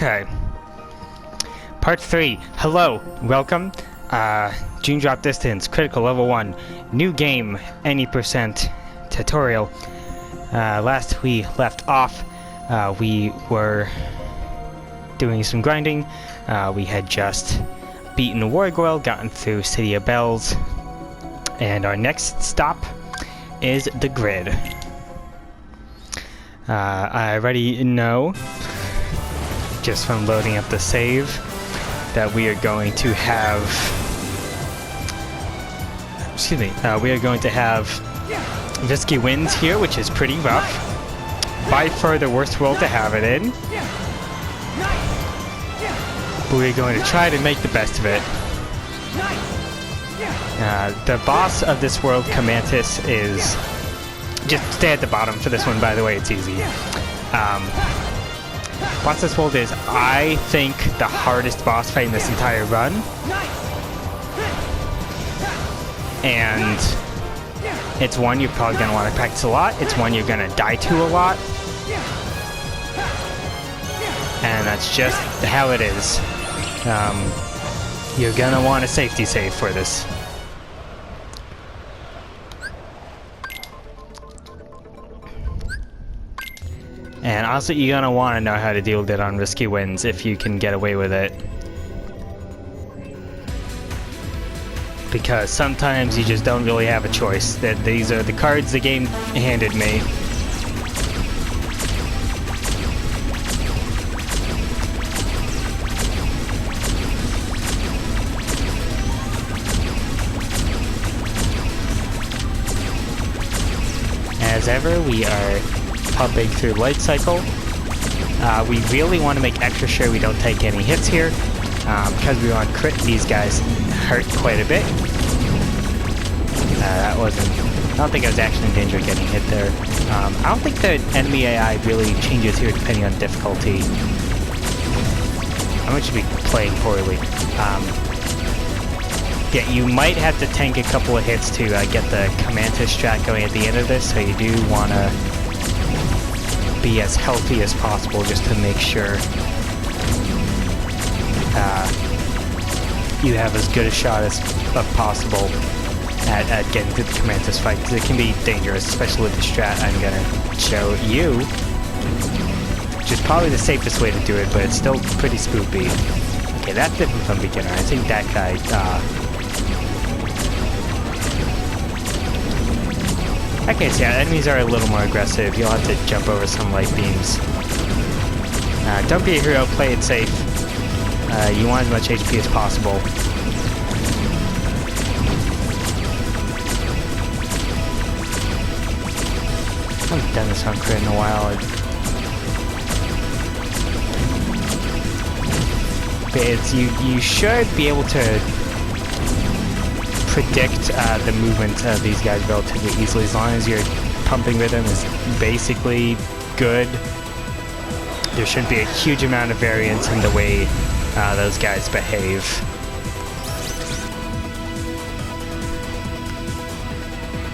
Okay. Part 3. Hello. Welcome. Gene drop distance. Critical level 1. New game. Any percent. Tutorial. Last we left off, we were doing some grinding. We had just beaten Wargoyle, gotten through City of Bells, and our next stop is the grid. I already know, just from loading up the save, that we are going to have... we are going to have Visky Winds here, which is pretty rough. By far the worst world to have it in. But we're going to try to make the best of it. The boss of this world, Comantus, is... Just stay at the bottom for this one, by the way, it's easy. Boss of this world is, I think, the hardest boss fight in this entire run. And it's one you're probably going to want to practice a lot. It's one you're going to die to a lot. And that's just how it is. You're going to want a safety save for this. And also, you're going to want to know how to deal with it on Risky Winds if you can get away with it. Because sometimes you just don't really have a choice. That these are the cards the game handed me. As ever, we are pumping through light cycle. We really want to make extra sure we don't take any hits here. Because we want to crit, these guys hurt quite a bit. That wasn't... I don't think I was actually in danger of getting hit there. I don't think the enemy AI really changes here depending on difficulty. I might just be playing poorly. Yeah, you might have to tank a couple of hits to get the Comantus strat going at the end of this, so you do want to be as healthy as possible just to make sure you have as good a shot as possible at getting through the Comantus fight, because it can be dangerous, especially with the strat I'm going to show you, which is probably the safest way to do it, but it's still pretty spoopy. Okay, that's different from beginner. I think that guy... Okay, so yeah, enemies are a little more aggressive. You'll have to jump over some light beams. Don't be a hero, play it safe. You want as much HP as possible. I haven't done this on crit in a while. But it's, you should be able to predict the movement of these guys relatively easily, as long as your pumping rhythm is basically good. There shouldn't be a huge amount of variance in the way those guys behave.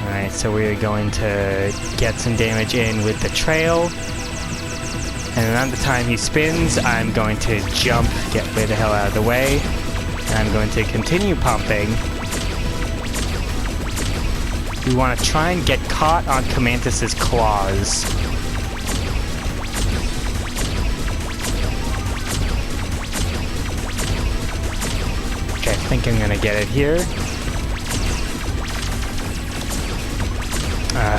Alright, so we are going to get some damage in with the trail. And around the time he spins, I'm going to jump, get way the hell out of the way. And I'm going to continue pumping. We want to try and get caught on Comantus's claws. Okay, I think I'm gonna get it here.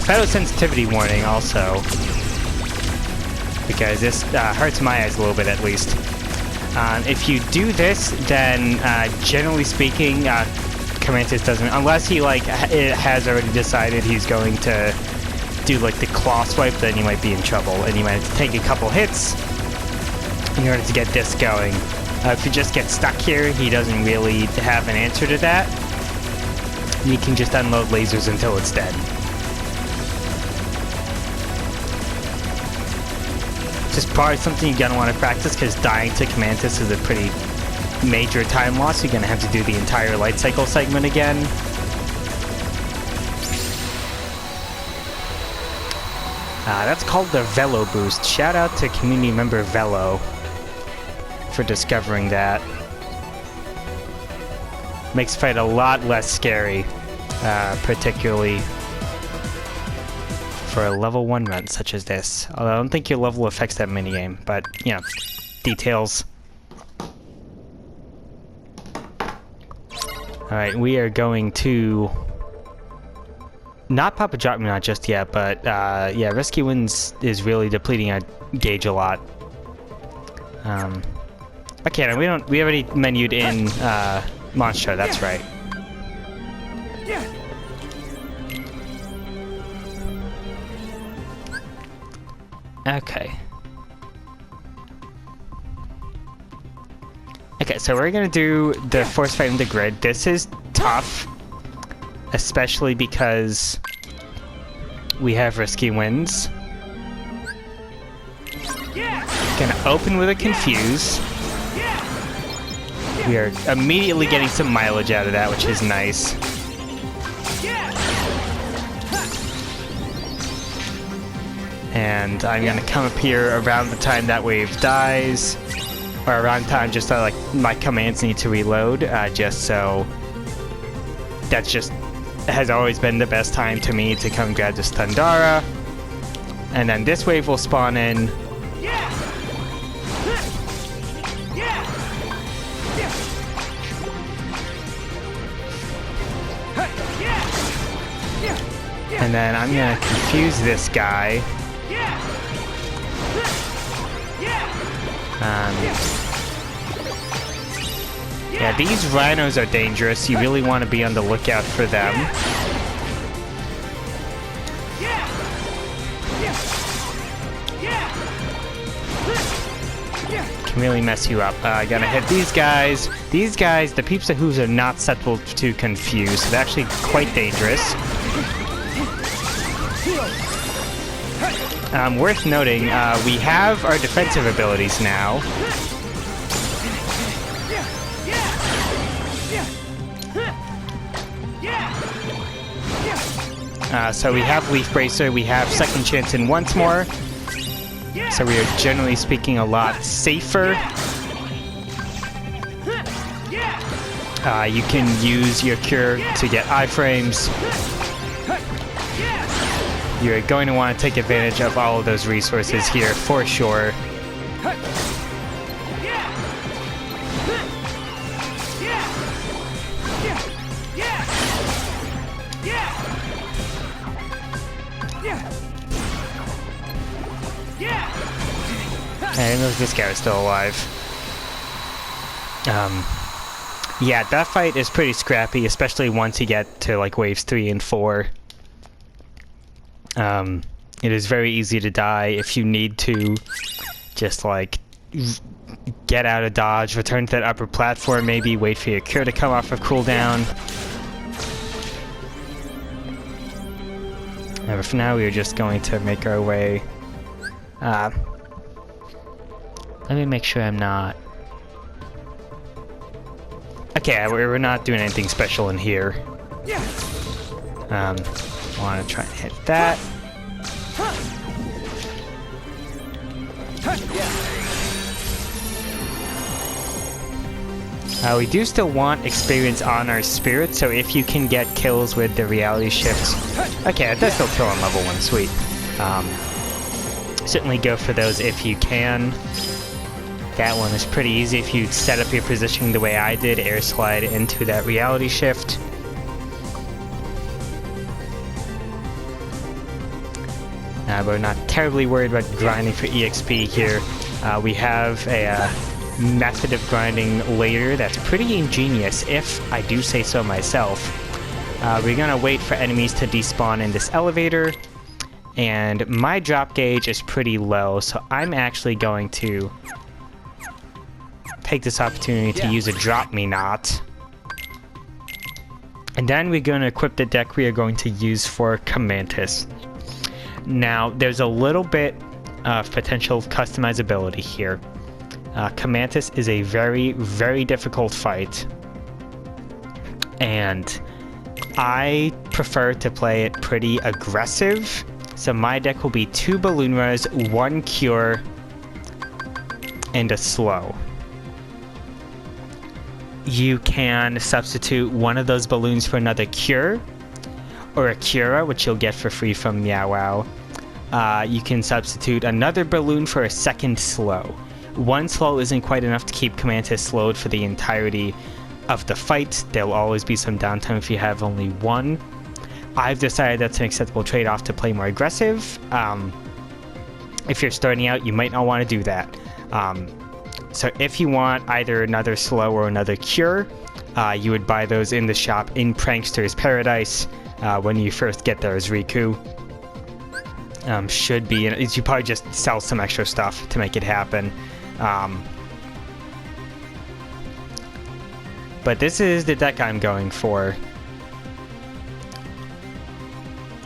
Photosensitivity warning also, because this hurts my eyes a little bit at least. If you do this, then generally speaking, Comantus doesn't, unless he has already decided he's going to do like the claw swipe, then you might be in trouble, and you might have to take a couple hits in order to get this going. If you just get stuck here, he doesn't really have an answer to that. You can just unload lasers until it's dead. Just probably something you're gonna want to practice, because dying to Comantus is a pretty major time loss. You're gonna have to do the entire light cycle segment again. That's called the Velo boost. Shout out to community member Velo. for discovering that. Makes fight a lot less scary, particularly for a level 1 run such as this. Although I don't think your level affects that minigame, but, you know, details. Alright, we are going to not pop a drop me not just yet, but yeah, Rescue Winds is really depleting our gauge a lot. Okay, now we already menued in Monstro, that's right. Okay. Okay, so we're gonna do the force fight in the grid. This is tough, especially because we have Risky Winds. Gonna open with a Confuse. We are immediately getting some mileage out of that, which is nice. And I'm gonna come up here around the time that wave dies, or around time just like my commands need to reload, just so that's just has always been the best time to me to come grab this Thundara. And then this wave will spawn in. And then I'm gonna confuse this guy. Yeah, these rhinos are dangerous. You really want to be on the lookout for them. Can really mess you up. I gotta hit these guys. These guys, the peeps of who's are not susceptible to confuse. So they're actually quite dangerous. Worth noting, we have our defensive abilities now. So we have Leaf Bracer, we have Second Chance in Once More. So we are generally speaking a lot safer. You can use your Cure to get iframes. You're going to want to take advantage of all of those resources here for sure. I didn't know if this guy was still alive. Yeah, that fight is pretty scrappy, especially once you get to like waves 3 and 4. It is very easy to die if you need to just like get out of dodge, return to that upper platform, maybe wait for your Cure to come off of cooldown. But for now, we are just going to make our way. Let me make sure I'm not. Okay, we're not doing anything special in here. I want to try and hit that. We do still want experience on our spirit, so if you can get kills with the reality shifts. Okay, that does still kill on level 1, sweet. Certainly go for those if you can. That one is pretty easy if you set up your positioning the way I did, air slide into that reality shift. We're not terribly worried about grinding for EXP here. We have a method of grinding later that's pretty ingenious, if I do say so myself. We're gonna wait for enemies to despawn in this elevator, and my drop gauge is pretty low, so I'm actually going to take this opportunity to use a Drop Me Not. And then we're going to equip the deck we are going to use for Commantis. Now, there's a little bit of potential customizability here. Commantis is a very, very difficult fight. And I prefer to play it pretty aggressive. So my deck will be 2 Balloon Res, 1 Cure, and a Slow. you can substitute one of those balloons for another cure, or a cura, which you'll get for free from Meow Wow. You can substitute another balloon for a second slow. One slow isn't quite enough to keep Commantis slowed for the entirety of the fight. There'll always be some downtime if you have only one. I've decided that's an acceptable trade-off to play more aggressive. If you're starting out, you might not want to do that. So if you want either another slow or another cure, you would buy those in the shop in Prankster's Paradise when you first get there as Riku. Should be, you probably just sell some extra stuff to make it happen. But this is the deck I'm going for.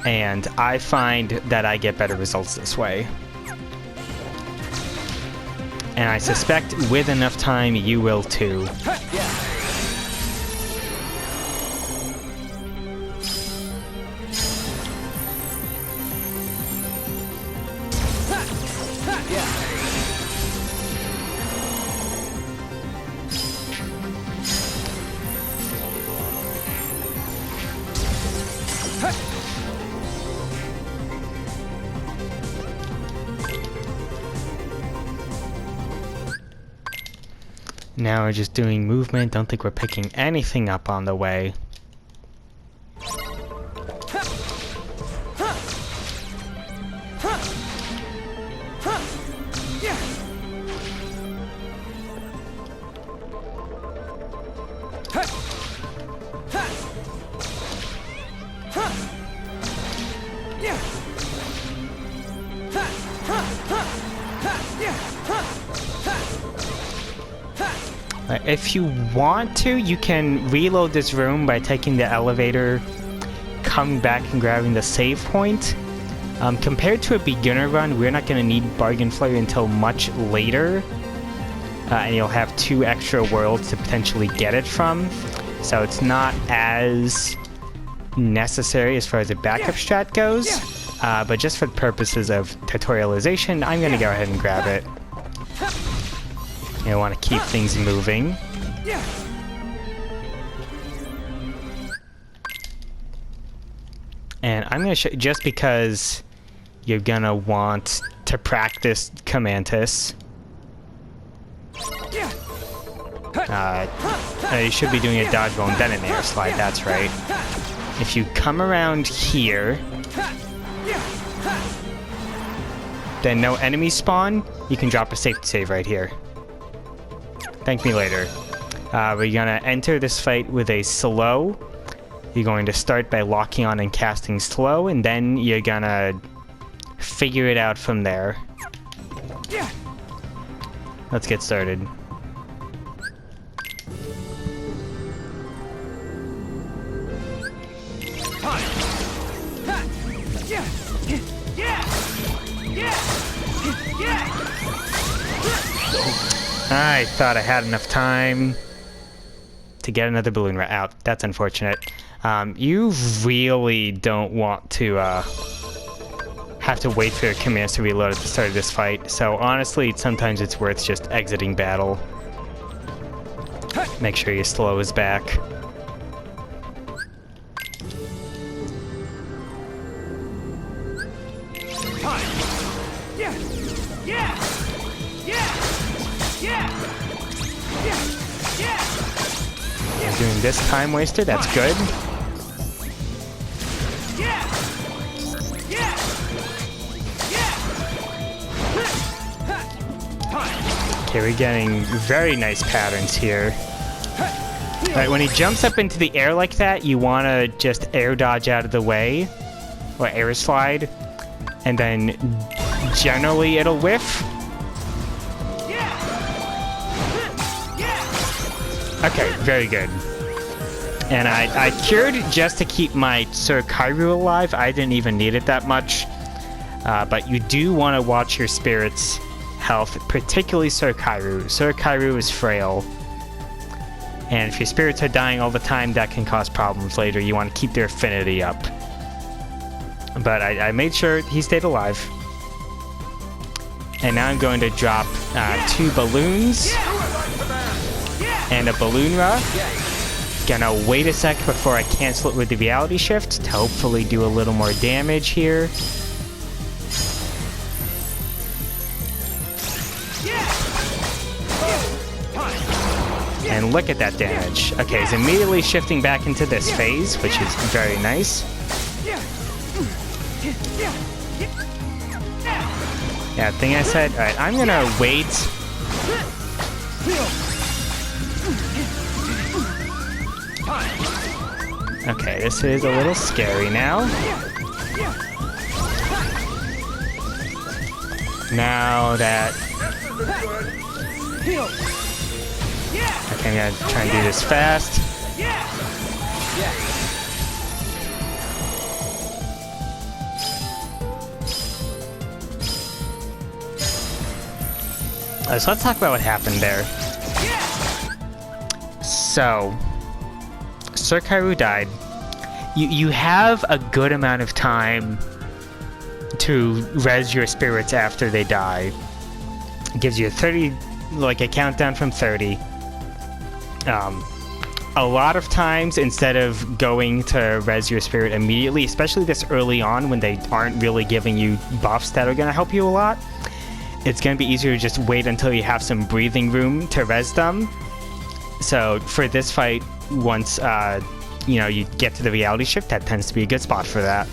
And I find that I get better results this way. And I suspect with enough time, you will too. Now we're just doing movement. Don't think we're picking anything up on the way. If you want to, you can reload this room by taking the elevator, coming back and grabbing the save point. Compared to a beginner run, we're not going to need Bargain Flare until much later. And you'll have 2 extra worlds to potentially get it from. So it's not as necessary as far as a backup strat goes. But just for the purposes of tutorialization, I'm going to go ahead and grab it. You want to keep things moving. And I'm going to show, just because you're going to want to practice Commantis. You should be doing a dodge roll and then an air slide, that's right. If you come around here, then no enemies spawn, you can drop a safety save right here. Thank me later. We're gonna enter this fight with a slow. You're going to start by locking on and casting slow, and then you're gonna figure it out from there. Let's get started. I thought I had enough time to get another balloon out. That's unfortunate. You really don't want to have to wait for your commands to reload at the start of this fight. So honestly, sometimes it's worth just exiting battle. Make sure your slow is back. I'm doing this time waster, that's good. Okay, we're getting very nice patterns here. Alright, when he jumps up into the air like that, you want to just air dodge out of the way, or air slide, and then generally it'll whiff. Okay, very good. And I cured just to keep my Sir Kairu alive. I didn't even need it that much. But you do want to watch your spirit's health, particularly Sir Kairu. Sir Kairu is frail. And if your spirits are dying all the time, that can cause problems later. You want to keep their affinity up. But I made sure he stayed alive. And now I'm going to drop 2 balloons. and a balloon rod. Gonna wait a sec before I cancel it with the reality shift to hopefully do a little more damage here. And look at that damage. Okay, he's immediately shifting back into this phase, which is very nice. Yeah, thing I said. Alright, I'm gonna wait. Okay, this is a little scary now. Now that... Okay, I'm gonna try and do this fast. So let's talk about what happened there. So, Sir Kairu died. You have a good amount of time to res your spirits after they die. It gives you a 30, like a countdown from 30. A lot of times, instead of going to res your spirit immediately, especially this early on when they aren't really giving you buffs that are going to help you a lot, it's going to be easier to just wait until you have some breathing room to res them. So for this fight, once you know, you get to the reality shift, that tends to be a good spot for that.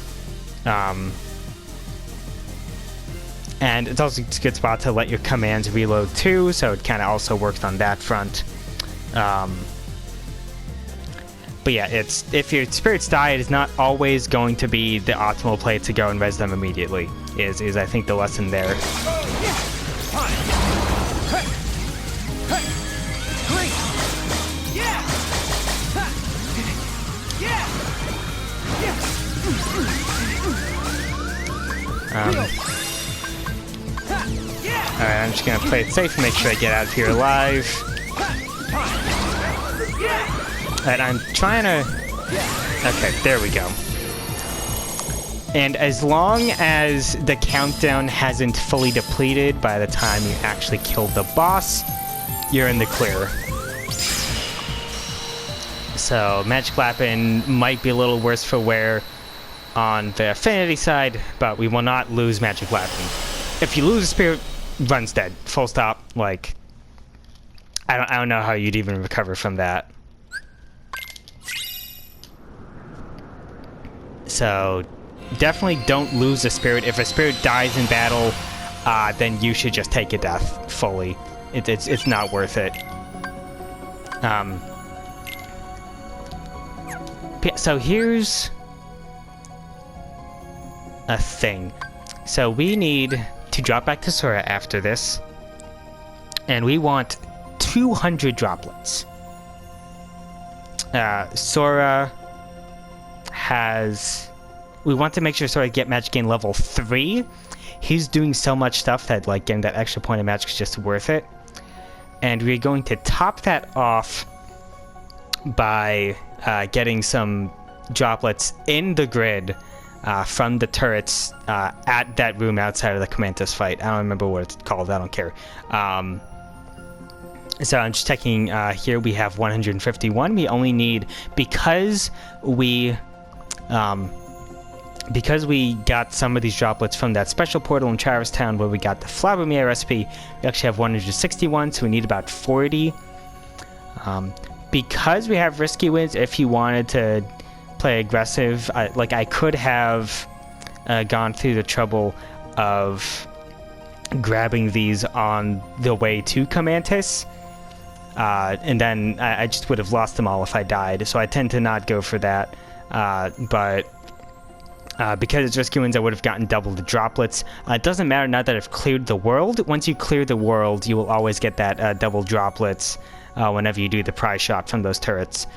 And it's also a good spot to let your commands reload too, so it kind of also works on that front. But yeah, if your spirits die, it is not always going to be the optimal play to go and res them immediately, is I think the lesson there. Alright, I'm just gonna play it safe and make sure I get out of here alive. Alright, I'm trying to... Okay, there we go. And as long as the countdown hasn't fully depleted by the time you actually kill the boss, you're in the clear. So, Magic Weapon might be a little worse for wear on the affinity side, but we will not lose Magic Weapon. If you lose a spirit, run's dead. Full stop. Like, I don't know how you'd even recover from that. So, definitely don't lose a spirit. If a spirit dies in battle, then you should just take a death fully. It's not worth it. So here's a thing. So we need to drop back to Sora after this, and we want 200 droplets. Sora has... We want to make sure Sora get magic gain level 3. He's doing so much stuff that like getting that extra point of magic is just worth it. And we're going to top that off by getting some droplets in the grid from the turrets at that room outside of the Commandos fight. I don't remember what it's called. I don't care. So I'm just checking here. We have 151. We only need, because we got some of these droplets from that special portal in Travis Town where we got the Flabbermere recipe, we actually have 161, so we need about 40. Because we have risky wins, if you wanted to play aggressive, I could have gone through the trouble of grabbing these on the way to Commandos, and then I just would have lost them all if I died, so I tend to not go for that. But because it's risky wins, I would have gotten double the droplets. It doesn't matter now that I've cleared the world. Once you clear the world, you will always get that double droplets whenever you do the prize shot from those turrets.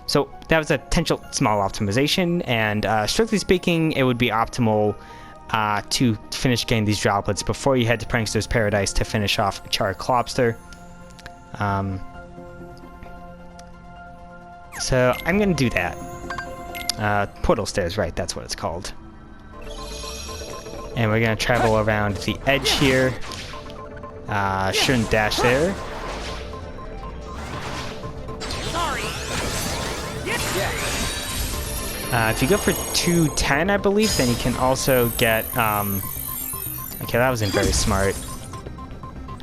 So that was a potential small optimization, and strictly speaking, it would be optimal to finish getting these droplets before you head to Prankster's Paradise to finish off Char Clobster. So I'm going to do that. Portal Stairs, right, that's what it's called. And we're going to travel around the edge here. Shouldn't dash there. If you go for 210, I believe, then you can also get, okay, that wasn't very smart.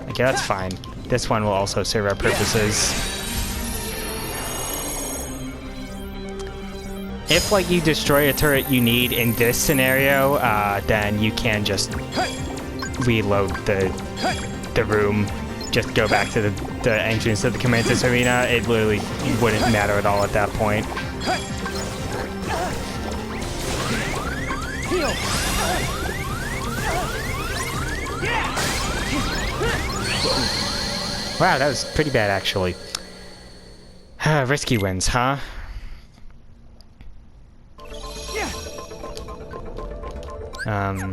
Okay, that's fine. This one will also serve our purposes. If, like, you destroy a turret you need in this scenario, then you can just reload the room. Just go back to the entrance of the Commandos Arena. It literally wouldn't matter at all at that point. Wow, that was pretty bad, actually. Risky wins, huh? Guess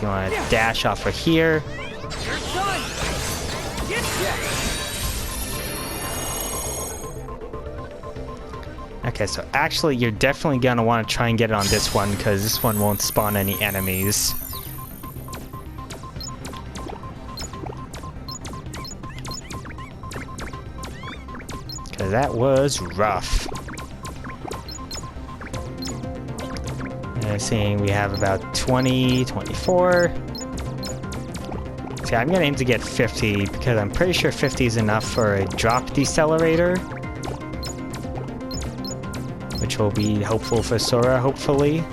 you want to dash off of here. Okay, so actually you're definitely gonna want to try and get it on this one, because this one won't spawn any enemies. Because that was rough. Seeing we have about 20, 24. See, I'm gonna aim to get 50 because I'm pretty sure 50 is enough for a drop decelerator, which will be helpful for Sora, hopefully.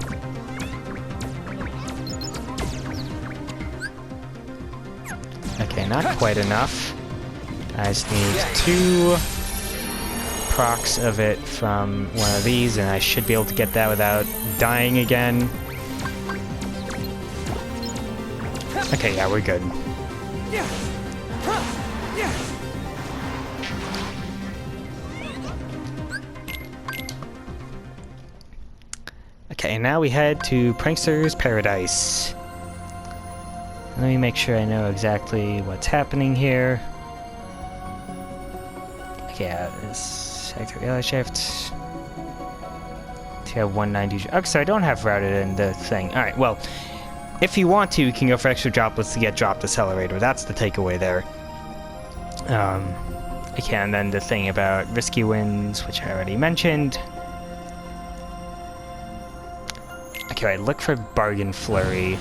Okay, not quite enough. I just need 2 procs of it from one of these, and I should be able to get that without dying again. Okay, yeah, we're good. Okay, now we head to Prankster's Paradise. Let me make sure I know exactly what's happening here. Okay, this sector relay shift. To have 190. Okay, so I don't have routed in the thing. Alright, well, if you want to, you can go for extra droplets to get drop decelerator. That's the takeaway there. Okay, and then the thing about risky wins, which I already mentioned. Okay, right, look for bargain flurry.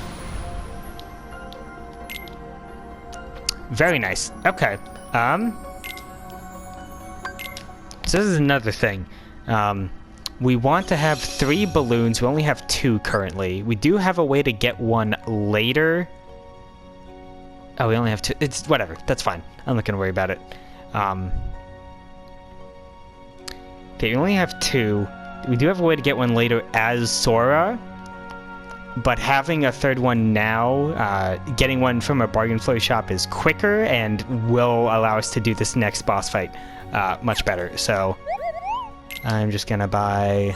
Very nice. Okay. So this is another thing. We want to have 3 balloons. We only have 2 currently. We do have a way to get one later. Oh, we only have 2. It's whatever. That's fine. I'm not going to worry about it. Okay, we only have 2. We do have a way to get one later as Sora. But having a 3rd one now, getting one from a bargain flurry shop is quicker and will allow us to do this next boss fight much better. So I'm just gonna buy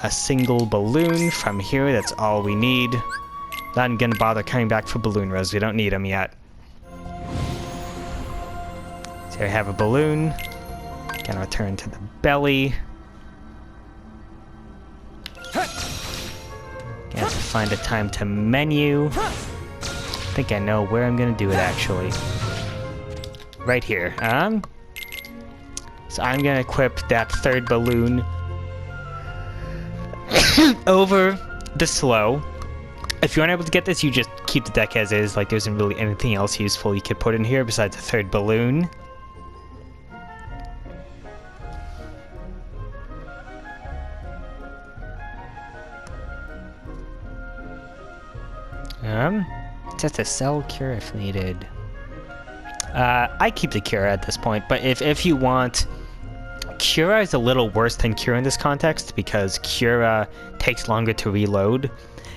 a single balloon from here. That's all we need. Not gonna bother coming back for balloon rows. We don't need them yet. So I have a balloon. Gonna return to the belly. Gonna have to find a time to menu. I think I know where I'm gonna do it actually. Right here. So I'm gonna equip that 3rd balloon over the slow. If you're unable to get this, you just keep the deck as is. Like, there isn't really anything else useful you could put in here besides the 3rd balloon. Just a cell cure if needed. I keep the Cura at this point, but if you want, Cura is a little worse than Cura in this context because Cura takes longer to reload,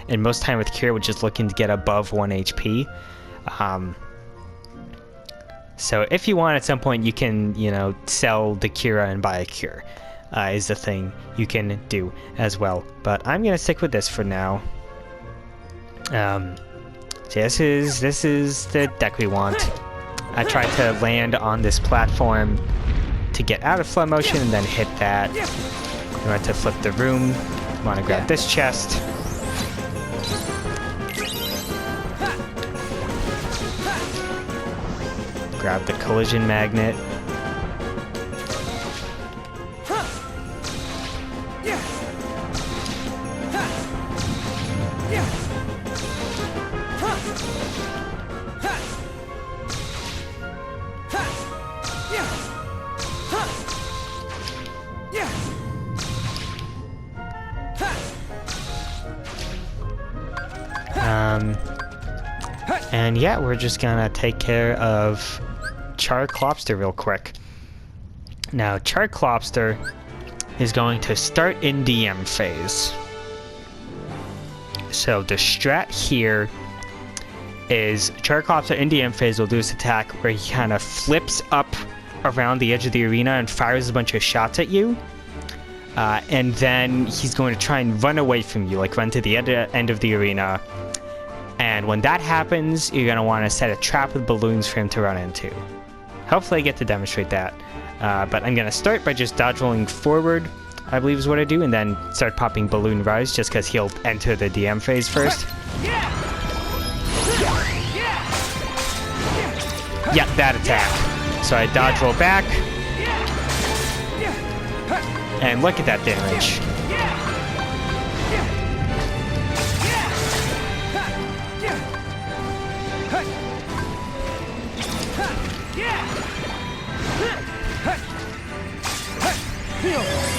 and most time with Cura we're just looking to get above 1 HP. So if you want at some point you can, you know, sell the Cura and buy a Cure, is the thing you can do as well. But I'm gonna stick with this for now. So this is the deck we want. I tried to land on this platform to get out of flow motion and then hit that. We want to flip the room. We want to grab this chest. Grab the collision magnet. And yeah, we're just gonna take care of Charclopster real quick. Now, Charclopster is going to start in DM phase. So the strat here is Charclopster in DM phase will do this attack where he kind of flips up around the edge of the arena and fires a bunch of shots at you. And then he's going to try and run away from you, like run to the end of the arena. And when that happens, you're going to want to set a trap with balloons for him to run into. Hopefully I get to demonstrate that. But I'm going to start by just dodge rolling forward, I believe is what I do, and then start popping Balloon Rise just because he'll enter the DM phase first. Yeah, that attack. So I dodge roll back. And look at that damage.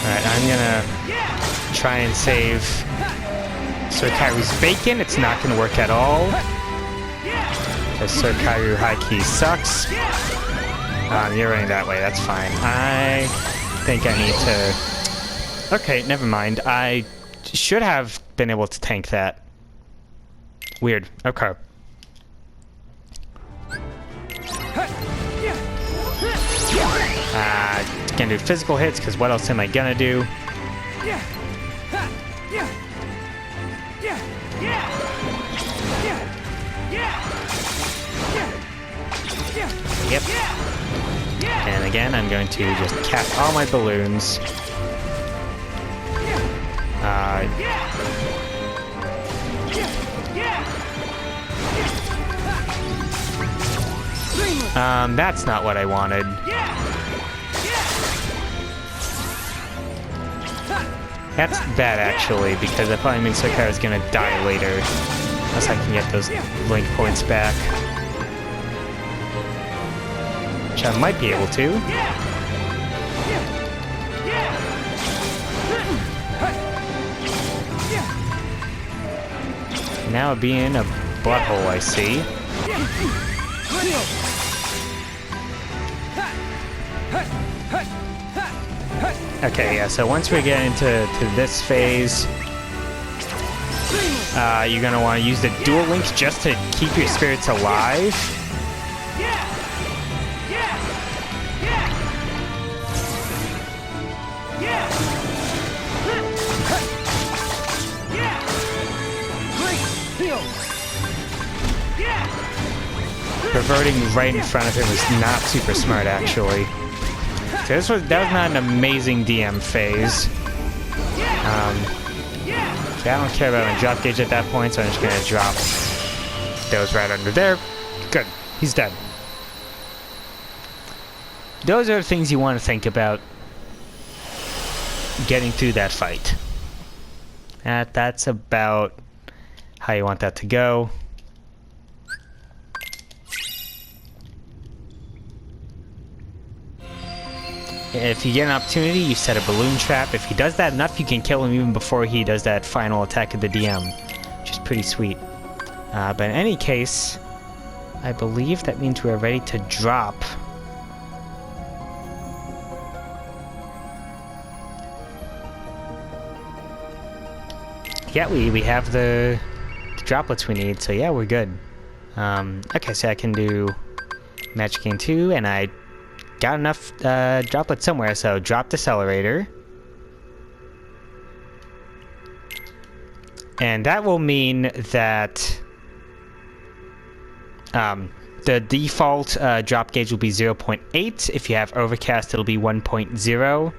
Alright, I'm gonna try and save Sir Kairu's bacon. It's not gonna work at all, because Sir Kairu high key sucks. You're running that way, that's fine. I think I need to... Okay, never mind. I should have been able to tank that. Weird. Okay. Gonna do physical hits, because what else am I gonna do? Yep. And again, I'm going to just cast all my balloons. That's not what I wanted. That's bad, actually, because that probably means Sir Kairu's gonna die later. Unless I can get those link points back. Which I might be able to. Now being a butthole, I see. Okay, yeah, so once we get into this phase, you're going to want to use the dual links just to keep your spirits alive. Reverting right in front of him is not super smart, actually. So that was not an amazing DM phase. Okay, I don't care about my drop gauge at that point, so I'm just gonna drop those right under there. Good, he's dead. Those are the things you want to think about getting through that fight. That's about how you want that to go. If you get an opportunity, you set a balloon trap. If he does that enough, you can kill him even before he does that final attack of the DM, which is pretty sweet. But in any case, I believe that means we're ready to drop. Yeah, we have the droplets we need, so yeah, we're good. Okay, so I can do Magic Gain 2, and I got enough droplets somewhere, so drop Decelerator. And that will mean that the default drop gauge will be 0.8. If you have Overcast, it'll be 1.0.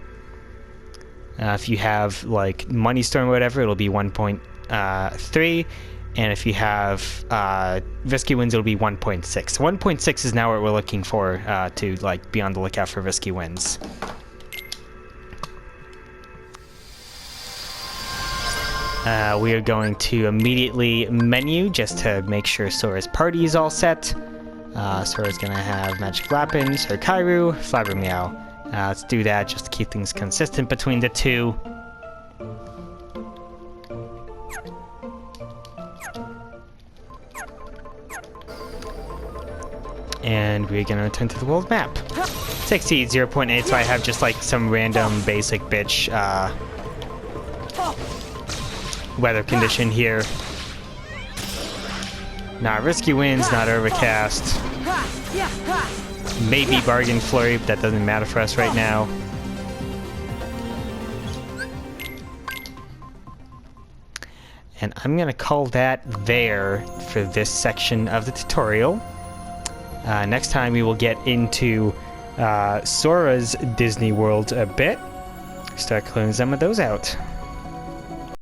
If you have like Money Storm or whatever, it'll be 1.3. And if you have Risky Winds, it'll be 1.6. 1.6 is now what we're looking for to like be on the lookout for Risky Winds. We are going to immediately menu just to make sure Sora's party is all set. Sora's gonna have Magic Weapon, Sir Kairu, Flabber Meow. Let's do that just to keep things consistent between the two. And we're gonna return to the world map. 60, 0.8, so I have just like some random basic bitch weather condition here. Not risky winds, not overcast. Maybe bargain flurry, but that doesn't matter for us right now. And I'm gonna call that there for this section of the tutorial. Next time we will get into Sora's Disney World a bit. Start clearing some of those out.